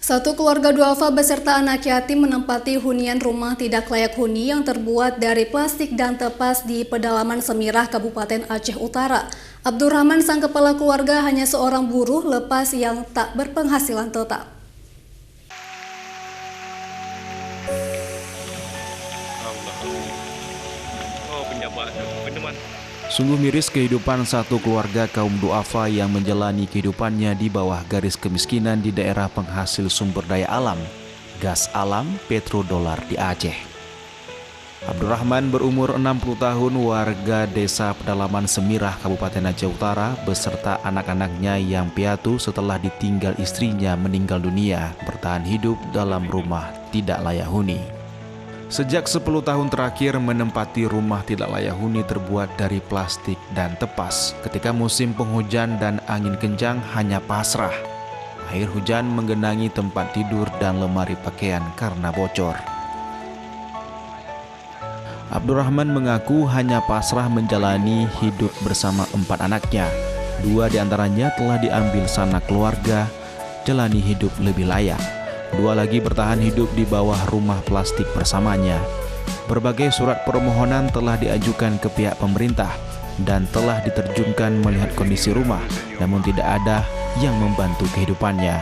Satu keluarga duafa beserta anak yatim menempati hunian rumah tidak layak huni yang terbuat dari plastik dan tepas di pedalaman Semirah, Kabupaten Aceh Utara. Abdurrahman, sang kepala keluarga, hanya seorang buruh lepas yang tak berpenghasilan tetap. Sungguh miris kehidupan satu keluarga kaum duafa yang menjalani kehidupannya di bawah garis kemiskinan di daerah penghasil sumber daya alam, gas alam, petrodolar di Aceh. Abdurrahman berumur 60 tahun, warga desa pedalaman Semirah, Kabupaten Aceh Utara, beserta anak-anaknya yang piatu setelah ditinggal istrinya meninggal dunia, bertahan hidup dalam rumah tidak layak huni. Sejak 10 tahun terakhir menempati rumah tidak layak huni terbuat dari plastik dan tepas. Ketika musim penghujan dan angin kencang hanya pasrah. Air hujan menggenangi tempat tidur dan lemari pakaian karena bocor. Abdurrahman mengaku hanya pasrah menjalani hidup bersama 4 anaknya. 2 diantaranya telah diambil sanak keluarga, jalani hidup lebih layak. 2 lagi bertahan hidup di bawah rumah plastik bersamanya. Berbagai surat permohonan telah diajukan ke pihak pemerintah dan telah diterjunkan melihat kondisi rumah, namun tidak ada yang membantu kehidupannya.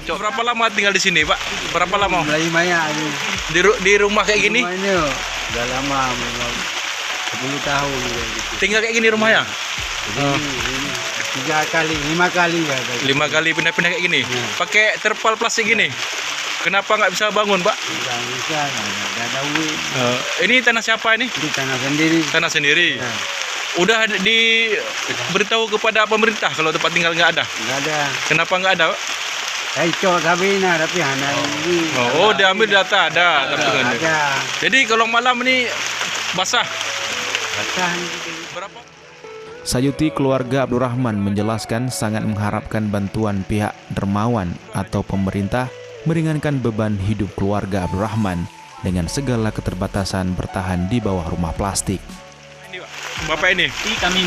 Berapa lama tinggal di sini, Pak? Berapa lama? Di rumah kayak gini? Rumahnya udah lama, 10 tahun gitu. Tinggal kayak gini rumahnya? 5 kali. 5 kali pindah-pindah kayak gini? Ya. Pakai terpal plastik gini? Kenapa nggak bisa bangun, Pak? Nggak bisa, nggak ada duit. Ini tanah siapa ini? Di tanah sendiri. Tanah sendiri? Ya. Udah diberitahu kepada pemerintah kalau tempat tinggal nggak ada? Nggak ada. Kenapa nggak ada, Pak? Tapi hanya ini. Oh, diambil data ada. Ada. Jadi kalau malam ini basah? Basah. Berapa? Sayuti, keluarga Abdurrahman, menjelaskan sangat mengharapkan bantuan pihak dermawan atau pemerintah meringankan beban hidup keluarga Abdurrahman dengan segala keterbatasan bertahan di bawah rumah plastik. Ini, Pak. Bapak ini? Kami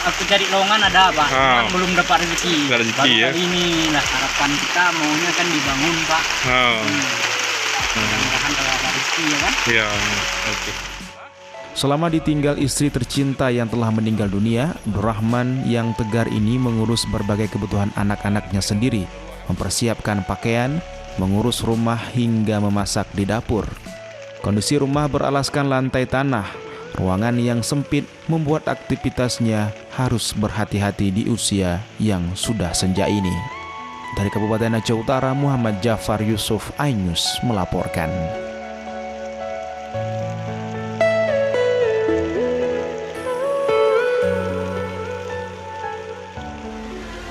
aku cari lowongan ada, Pak. Belum dapat rezeki. Baru ya? Kali ini lah harapan kita maunya kan dibangun, Pak. Mudah-mudahan kalau ada rezeki, ya kan? Iya, oke. Selama ditinggal istri tercinta yang telah meninggal dunia, Abdurrahman yang tegar ini mengurus berbagai kebutuhan anak-anaknya sendiri, mempersiapkan pakaian, mengurus rumah hingga memasak di dapur. Kondisi rumah beralaskan lantai tanah, ruangan yang sempit membuat aktivitasnya harus berhati-hati di usia yang sudah senja ini. Dari Kabupaten Aceh Utara, Muhammad Jafar Yusuf, iNews melaporkan.